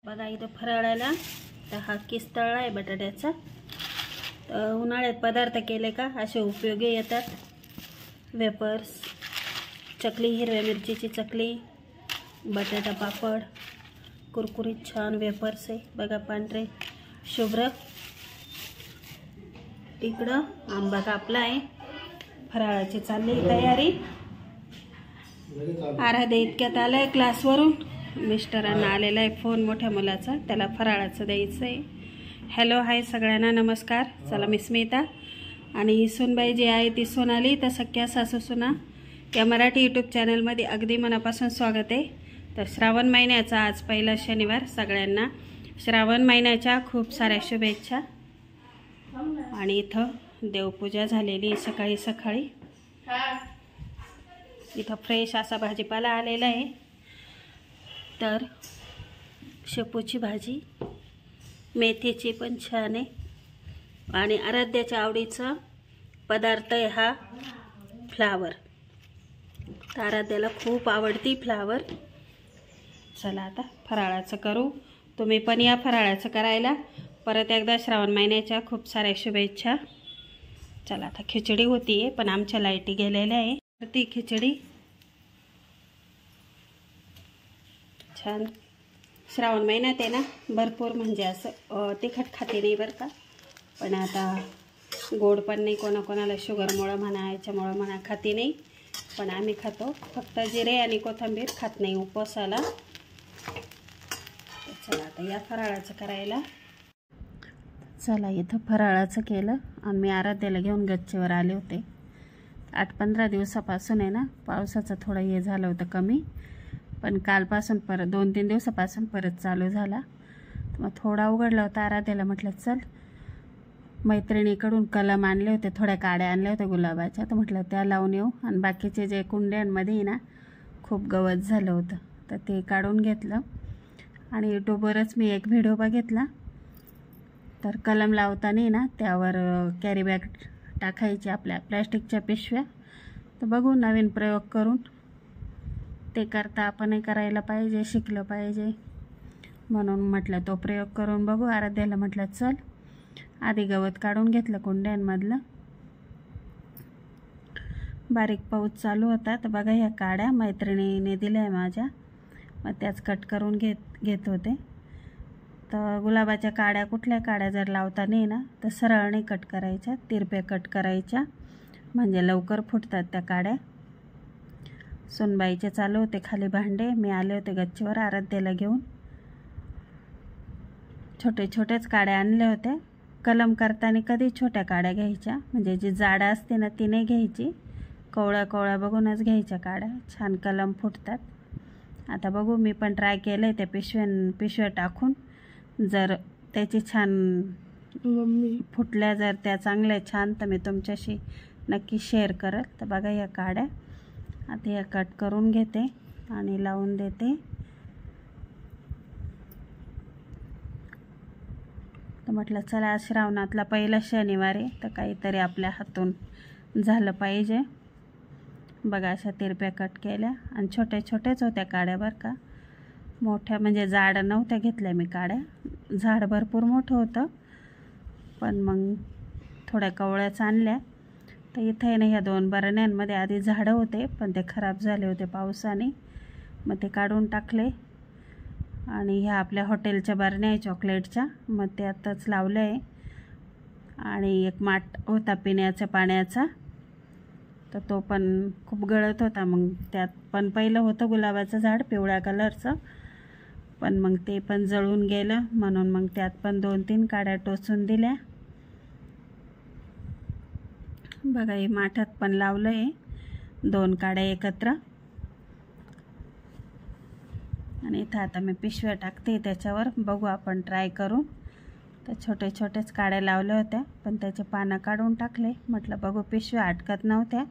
बघा इथं फराळाला तर हा किस तळला आहे बटाट्याचा। तर उन्हाळ्यात पदार्थ केले का असे उपयोगी येतात। वेपर्स, चकली, हिरव्या मिरचीची चकली, बटाटा पापड, कुरकुरीत छान वेपर्स आहे बघा, पांढरे शुभ्र। इकडं आंबा कापला आहे, फराळाची चालली तयारी। आराध्या इतक्यात आलाय क्लासवरून, मिस्टरांना आलेला आहे फोन मोठ्या मुलाचा, त्याला फराळाचं द्यायचं आहे। हॅलो हाय सगळ्यांना नमस्कार। चला मी स्मिता आणि सुनबाई जी आहे ती सोनाली, तर सख्या सासू सुना या मराठी यूट्यूब चॅनलमध्ये अगदी मनापासून स्वागत आहे। तर श्रावण महिन्याचा आज पहिला शनिवार, सगळ्यांना श्रावण महिन्याच्या खूप साऱ्या शुभेच्छा। आणि इथं देवपूजा झालेली सकाळी सकाळी। इथं फ्रेश असा भाजीपाला आलेला आहे। तर शेपूची भाजी, मेथीची पण छान आहे, आणि आराध्याच्या आवडीचा पदार्थ आहे हा फ्लावर। तर आराध्याला खूप आवडती फ्लावर। चला आता फराळाचं करू, तुम्ही पण या फराळाचं करायला। परत एकदा श्रावण महिन्याच्या खूप साऱ्या शुभेच्छा। चला आता खिचडी होती आहे, पण आमच्या लाईटी गेलेल्या आहे, तर ती खिचडी छान। श्रावण महिन्यात आहे ना, भरपूर म्हणजे असं तिखट खाते नाही बरं का, पण आता गोड पण नाही, कोणाकोणाला शुगरमुळं म्हणा याच्यामुळं म्हणा खाते नाही, पण आम्ही खातो। फक्त जिरे आणि कोथिंबीर खात नाही उपवासाला। चला आता या फराळाचं करायला। चला इथं फराळाचं केलं आणि मी आराध्याला घेऊन गच्चीवर आले होते। 8-15 दिवसापासून आहे ना, पावसाचं थोडं हे झालं होतं कमी, पण कालपासून परत 2-3 दिवसापासून परत चालू झाला। मग थोडा उघडला होता, आराध्याला म्हटलं चल, मैत्रिणीकडून कलम आणले होते, थोड्या काड्या आणल्या होत्या गुलाबाच्या, तर म्हटलं त्या लावून येऊ। आणि बाकीचे जे कुंड्यांमध्ये ना खूप गवत झालं होतं, तर ते काढून घेतलं। आणि यूट्यूबवरच मी एक व्हिडिओ बघितला, तर कलम लावताना ना त्यावर कॅरी बॅग टाकायची, आपल्या प्लॅस्टिकच्या पिशव्या। तर बघू नवीन प्रयोग करून, ते करता आपणही करायला पाहिजे, शिकलं पाहिजे, म्हणून म्हटलं तो प्रयोग करून बघू। आराध्याला म्हटलं चल, आधी गवत काढून घेतलं कुंड्यांमधलं। बारीक पाऊस चालू होता, तर बघा ह्या काड्या मैत्रिणीने दिल्या आहे माझ्या, मग त्याच कट करून घेत होते। तर गुलाबाच्या काड्या, कुठल्या काड्या जर लावता नाही ना, तर सरळ नाही कट करायच्या, तिरप्या कट करायच्या, म्हणजे लवकर फुटतात त्या काड्या। सुनबाईचे चालू होते खाली भांडे, मी आले होते गच्चीवर आराध्याला घेऊन। छोटे छोटेच काड्या आणल्या होत्या। कलम करताना कधी छोट्या काड्या घ्यायच्या, म्हणजे जी जाड असते ना ती नाही घ्यायची, कवळ्या कवळ्या बघूनच घ्यायच्या काड्या, छान कलम फुटतात। आता बघू, मी पण ट्राय केलं आहे त्या पिशव्या टाकून, जर त्याची छान फुटल्या, जर त्या चांगल्या छान, तर मी तुमच्याशी नक्की शेअर करत। तर बघा या काड्या आता या कट करून घेते आणि लावून देते। तर म्हटलं चला श्रावणातला पहिला शनिवार आहे, तर काहीतरी आपल्या हातून झालं पाहिजे। बघा अशा तिरप्या कट केल्या, आणि छोट्या छोट्याच होत्या काड्या बरं का, मोठ्या म्हणजे जाड नव्हत्या घेतल्या मी काड्या, झाड भरपूर मोठं होतं, पण मग थोड्या कवळ्याच आणल्या। तर इथं आहे ना, ह्या 2 बरण्यांमध्ये आधी झाडं होते, पण ते खराब झाले होते पावसाने, मग ते काढून टाकले। आणि ह्या आपल्या हॉटेलच्या बरण्या आहे चॉकलेटच्या, मग ते आताच लावलं आहे। आणि एक माठ होता पिण्याच्या पाण्याचा, तर तो पण खूप गळत होता, मग त्यात पण पहिलं होतं गुलाबाचं झाड पिवळ्या कलरचं, पण मग ते पण जळून गेलं, म्हणून मग त्यात पण 2-3 काड्या टोचून दिल्या। बघा हे माठात पण लावलं आहे 2 काड्या एकत्र। आणि इथं आता मी पिशव्या टाकते त्याच्यावर, बघू आपण ट्राय करू। तर छोटे छोटेच काड्या लावल्या होत्या, पण त्याचे पानं काढून टाकले, म्हटलं बघू पिशव्या अटकत नव्हत्या।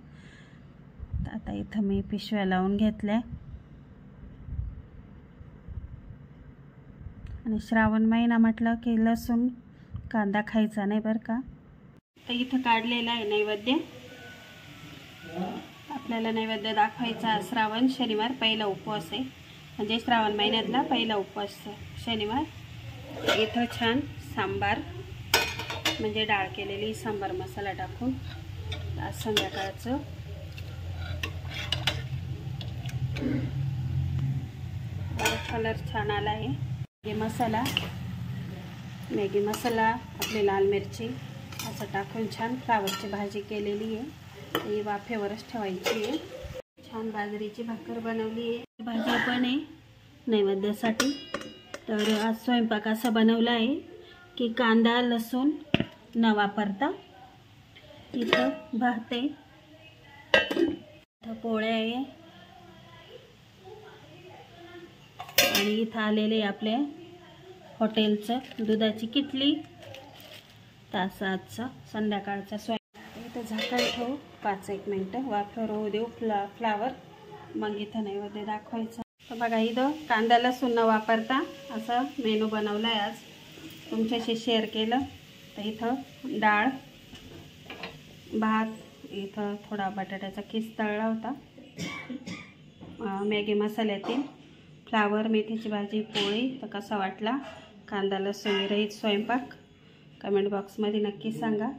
तर आता इथं मी पिशव्या लावून घेतल्या। आणि श्रावण महिना म्हटलं की लसूण कांदा खायचा नाही बरं का। तर इथं काढलेला आहे नैवेद्य, आपल्याला नैवेद्य दाखवायचा। श्रावण शनिवार पहिला उपवास आहे, म्हणजे श्रावण महिन्यातला पहिला उपवास शनिवार. इथं छान सांबार म्हणजे डाळ केलेली सांबार मसाला टाकून आज संध्याकाळचं. कलर छान आला आहे. मॅगी मसाला आपली लाल मिरची असं टाकून छान फ्लावरची भाजी केलेली आहे. ही वाफेवरच ठेवायची आहे. छान बाजरीची भाकर बनवली आहे. भाजी पण आहे नैवेद्यासाठी. तर आज स्वयंपाक असा बनवला आहे की कांदा लसूण न वापरता. इथं भात आहे, इथं पोळ्या आहे आणि इथं आलेले आपले हॉटेलचं दुधाची किटली. तासाचा संध्याकाळचा स्वयंपाक. इथं झाकण ठेवू 5-1 मिनटं वाफेवर होऊ देऊ फ्लावर. मग इथं नैवेद्य दाखवायचं. तर बघा इथं कांदा लसूण न वापरता असं मेनू बनवला आहे आज, तुमच्याशी शेअर केलं. तर इथं डाळ भात, इथं थोडा बटाट्याचा किस तळला होता, मॅगी मसाल्यातील फ्लावर मेथीची भाजी पोळी. तर कसा वाटला कांदा लसूण रहित स्वयंपाक कमेंट बॉक्समध्ये नक्की सांगा.